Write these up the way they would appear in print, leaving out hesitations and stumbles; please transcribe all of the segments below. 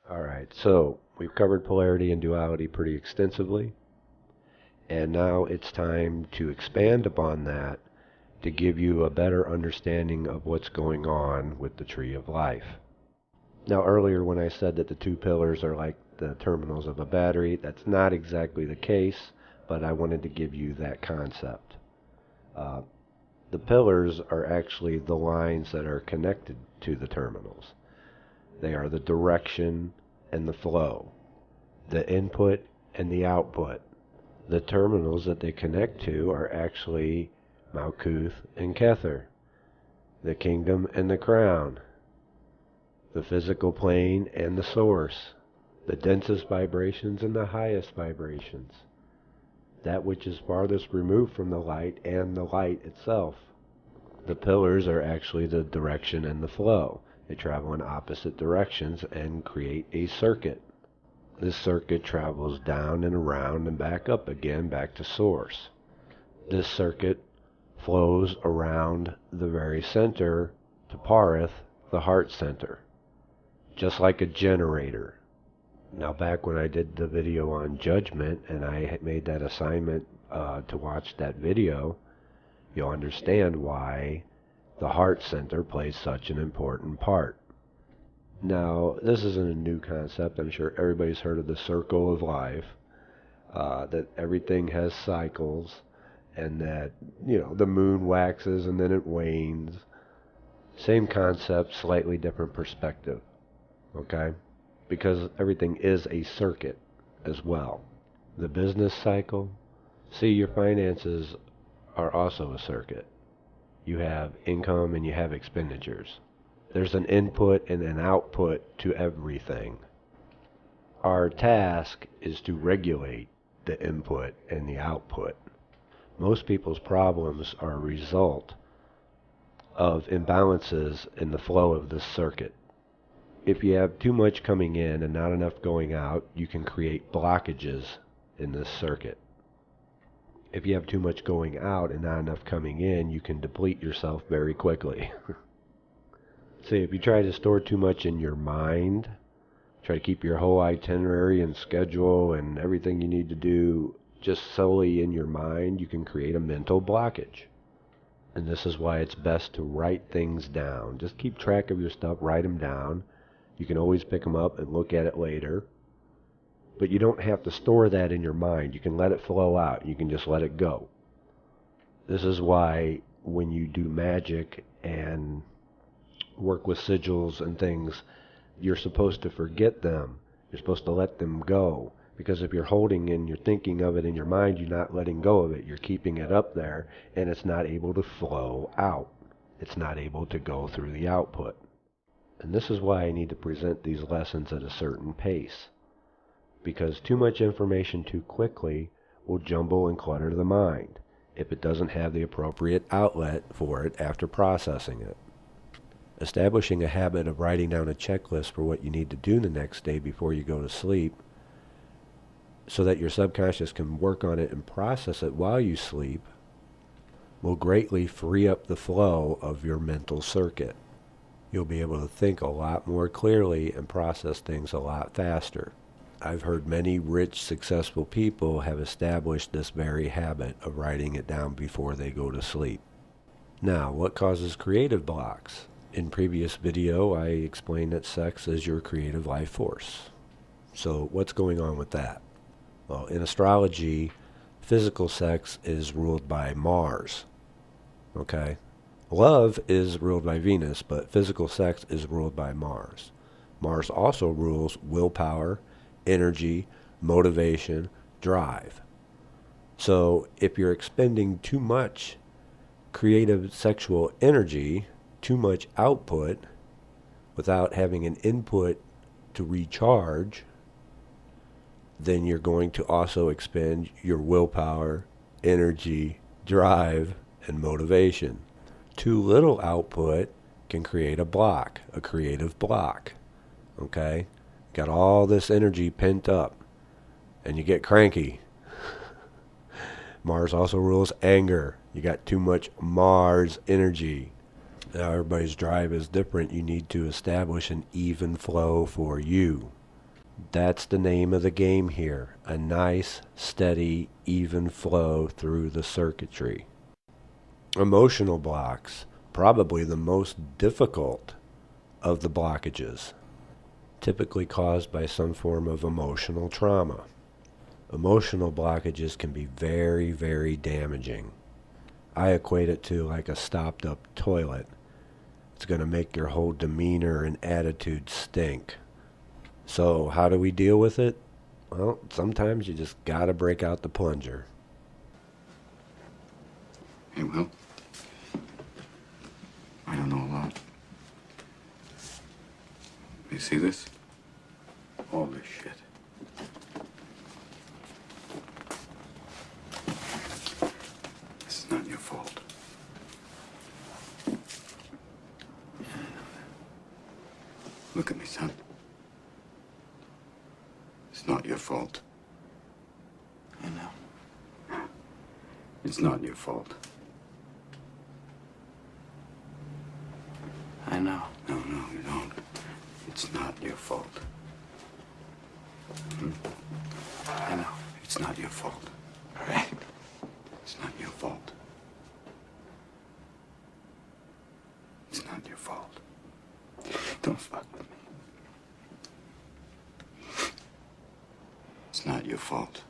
Alright, so we've covered polarity and duality pretty extensively, and now it's time to expand upon that to give you a better understanding of what's going on with the tree of life. Now, earlier when I said that the two pillars are like the terminals of a battery, that's not exactly the case, but I wanted to give you that concept. The pillars are actually the lines that are connected to the terminals. They are the direction and the flow, the input and the output. The terminals that they connect to are actually Malkuth and Kether, the kingdom and the crown, the physical plane and the source, the densest vibrations and the highest vibrations, that which is farthest removed from the light and the light itself. The pillars are actually the direction and the flow. They travel in opposite directions and create a circuit. This circuit travels down and around and back up again, back to source. This circuit flows around the very center to Parith, the heart center, just like a generator. Now, back when I did the video on judgment and I had made that assignment to watch that video, you'll understand why the heart center plays such an important part. Now, this isn't a new concept. I'm sure everybody's heard of the circle of life, that everything has cycles, and that, the moon waxes and then it wanes. Same concept, slightly different perspective, okay? Because everything is a circuit as well. The business cycle, see, your finances are also a circuit. You have income and you have expenditures. There's an input and an output to everything. Our task is to regulate the input and the output. Most people's problems are a result of imbalances in the flow of this circuit. If you have too much coming in and not enough going out, you can create blockages in this circuit. If you have too much going out and not enough coming in, you can deplete yourself very quickly. See, if you try to store too much in your mind, try to keep your whole itinerary and schedule and everything you need to do just solely in your mind, you can create a mental blockage. And this is why it's best to write things down. Just keep track of your stuff, write them down. You can always pick them up and look at it later. But you don't have to store that in your mind. You can let it flow out. You can just let it go. This is why when you do magic and work with sigils and things, you're supposed to forget them. You're supposed to let them go. Because if you're holding and you're thinking of it in your mind, you're not letting go of it. You're keeping it up there, and it's not able to flow out. It's not able to go through the output. And this is why I need to present these lessons at a certain pace. Because too much information too quickly will jumble and clutter the mind if it doesn't have the appropriate outlet for it after processing it. Establishing a habit of writing down a checklist for what you need to do the next day before you go to sleep, so that your subconscious can work on it and process it while you sleep, will greatly free up the flow of your mental circuit. You'll be able to think a lot more clearly and process things a lot faster. I've heard many rich, successful people have established this very habit of writing it down before they go to sleep. Now, what causes creative blocks? In previous video, I explained that sex is your creative life force. So what's going on with that? Well, in astrology, physical sex is ruled by Mars. Okay? Love is ruled by Venus, but physical sex is ruled by Mars. Mars also rules willpower, energy, motivation, drive. So if you're expending too much creative sexual energy, too much output, without having an input to recharge, then you're going to also expend your willpower, energy, drive, and motivation. Too little output can create a block, a creative block. Okay? Got all this energy pent up, and you get cranky. Mars also rules anger. You got too much Mars energy. Now everybody's drive is different. You need to establish an even flow for you. That's the name of the game here. A nice, steady, even flow through the circuitry. Emotional blocks, probably the most difficult of the blockages, typically caused by some form of emotional trauma. Emotional blockages can be very, very damaging. I equate it to like a stopped up toilet. It's going to make your whole demeanor and attitude stink. So how do we deal with it? Well, sometimes you just got to break out the plunger. Hey, Will. I don't know a lot. You see this? All this shit. This is not your fault. Look at me, son. It's not your fault. I know. It's not your fault. I know. No, you don't. It's not your fault. I know. It's not your fault. All right. It's not your fault. It's not your fault. Don't fuck with me. It's not your fault.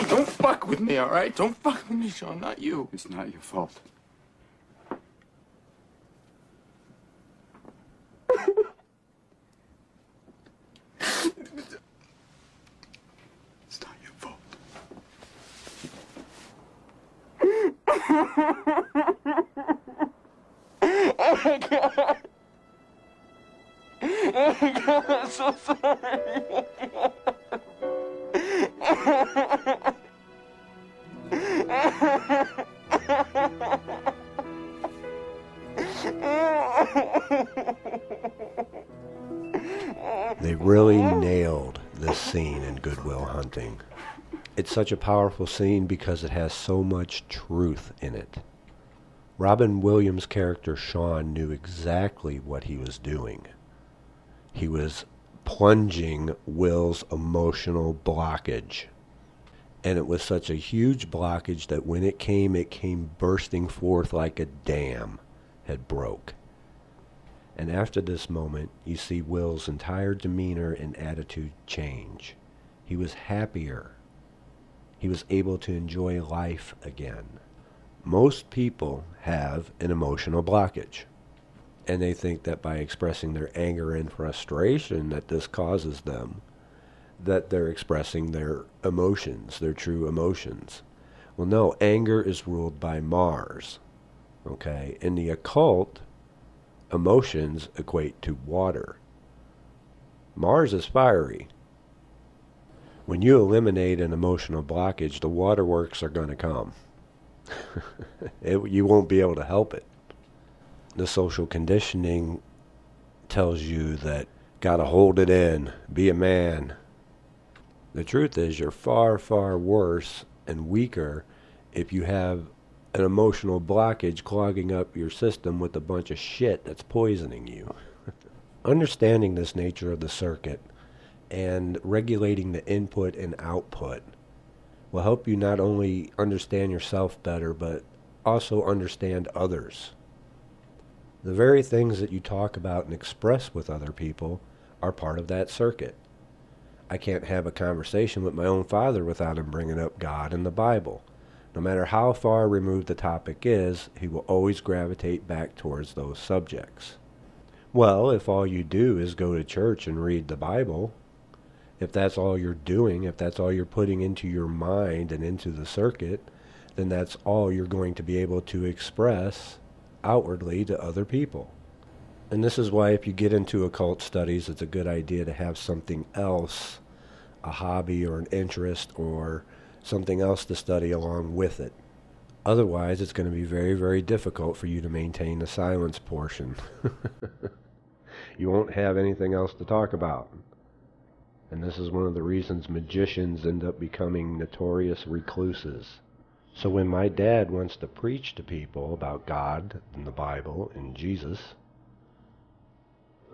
Don't fuck with me, all right? Don't fuck with me, Sean. Not you. It's not your fault. It's not your fault. Oh my God. Oh my God, I'm so sorry. They really nailed this scene in Good Will Hunting. It's such a powerful scene because it has so much truth in it. Robin Williams' character Sean knew exactly what he was doing. He was plunging Will's emotional blockage. And it was such a huge blockage that when it came bursting forth like a dam had broke. And after this moment, you see Will's entire demeanor and attitude change. He was happier. He was able to enjoy life again. Most people have an emotional blockage. And they think that by expressing their anger and frustration that this causes them, that they're expressing their emotions, their true emotions. Well, no, anger is ruled by Mars. Okay? In the occult, emotions equate to water. Mars is fiery. When you eliminate an emotional blockage, the waterworks are going to come. You won't be able to help it. The social conditioning tells you that gotta hold it in, be a man. The truth is you're far, far worse and weaker if you have an emotional blockage clogging up your system with a bunch of shit that's poisoning you. Understanding this nature of the circuit and regulating the input and output will help you not only understand yourself better, but also understand others. The very things that you talk about and express with other people are part of that circuit. I can't have a conversation with my own father without him bringing up God and the Bible. No matter how far removed the topic is, he will always gravitate back towards those subjects. Well, if all you do is go to church and read the Bible, if that's all you're doing, if that's all you're putting into your mind and into the circuit, then that's all you're going to be able to express outwardly to other people. And this is why if you get into occult studies, it's a good idea to have something else, a hobby or an interest or something else to study along with it. Otherwise, it's going to be very, very difficult for you to maintain the silence portion. You won't have anything else to talk about. And this is one of the reasons magicians end up becoming notorious recluses. So when my dad wants to preach to people about God and the Bible and Jesus,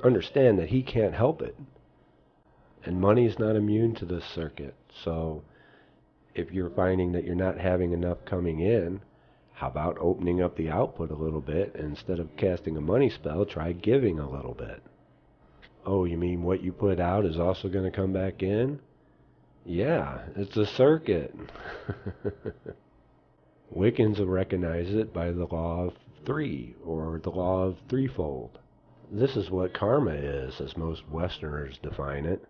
understand that he can't help it. And money is not immune to this circuit. So if you're finding that you're not having enough coming in, how about opening up the output a little bit, and instead of casting a money spell, try giving a little bit. Oh, you mean what you put out is also going to come back in? Yeah, it's a circuit. Wiccans will recognize it by the law of three, or the law of threefold. This is what karma is, as most Westerners define it.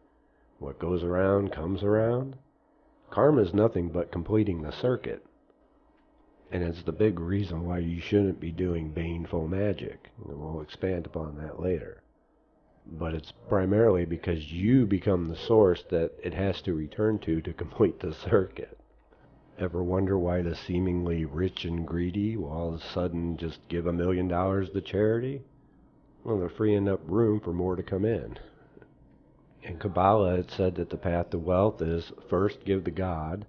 What goes around comes around. Karma is nothing but completing the circuit. And it's the big reason why you shouldn't be doing baneful magic. And we'll expand upon that later. But it's primarily because you become the source that it has to return to complete the circuit. Ever wonder why the seemingly rich and greedy will all of a sudden just give $1 million to charity? Well, they're freeing up room for more to come in. In Kabbalah, it said that the path to wealth is first give to God,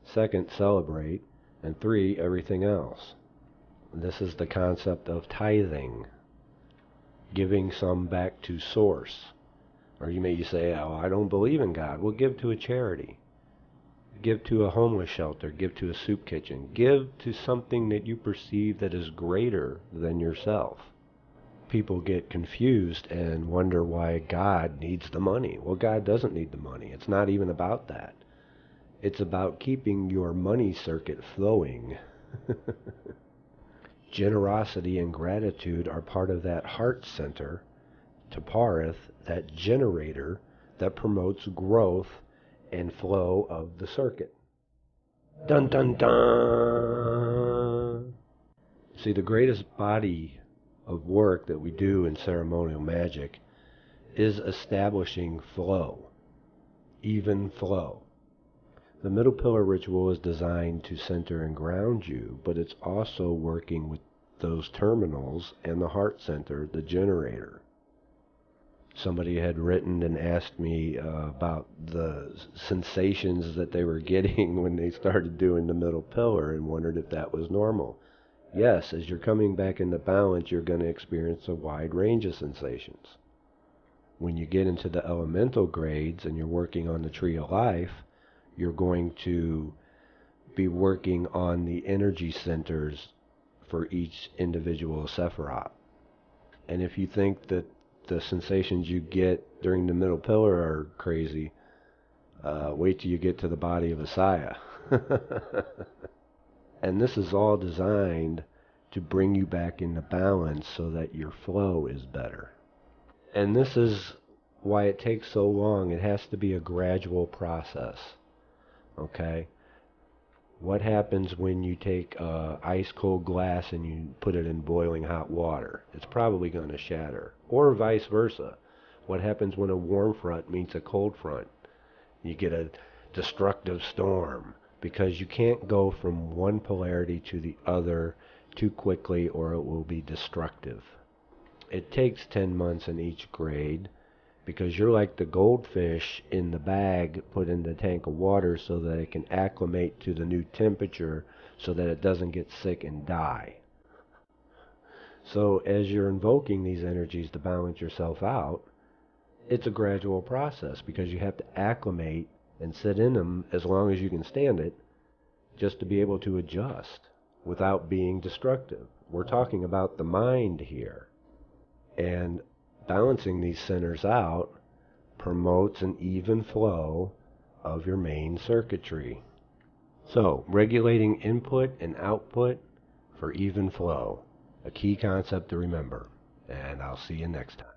second celebrate, and 3 everything else. This is the concept of tithing, giving some back to source. Or you may say, oh, I don't believe in God. Well, give to a charity. Give to a homeless shelter. Give to a soup kitchen. Give to something that you perceive that is greater than yourself. People get confused and wonder why God needs the money. Well, God doesn't need the money. It's not even about that. It's about keeping your money circuit flowing. Generosity and gratitude are part of that heart center, Taparith, that generator that promotes growth and flow of the circuit. Dun dun dun! See, the greatest body of work that we do in ceremonial magic is establishing flow, even flow. The middle pillar ritual is designed to center and ground you, but it's also working with those terminals and the heart center, the generator. Somebody had written and asked me about the sensations that they were getting when they started doing the middle pillar and wondered if that was normal. Yes, as you're coming back into balance, you're going to experience a wide range of sensations. When you get into the elemental grades and you're working on the tree of life, you're going to be working on the energy centers for each individual Sephiroth. And if you think that the sensations you get during the middle pillar are crazy, wait till you get to the body of Messiah. And this is all designed to bring you back into balance so that your flow is better. And this is why it takes so long. It has to be a gradual process. Okay? What happens when you take ice cold glass and you put it in boiling hot water? It's probably going to shatter. Or vice versa. What happens when a warm front meets a cold front? You get a destructive storm, because you can't go from one polarity to the other too quickly or it will be destructive. It takes 10 months in each grade, because you're like the goldfish in the bag put in the tank of water so that it can acclimate to the new temperature so that it doesn't get sick and die. So as you're invoking these energies to balance yourself out, it's a gradual process, because you have to acclimate and sit in them as long as you can stand it, just to be able to adjust without being destructive. We're talking about the mind here. And balancing these centers out promotes an even flow of your main circuitry. So, regulating input and output for even flow, a key concept to remember. And I'll see you next time.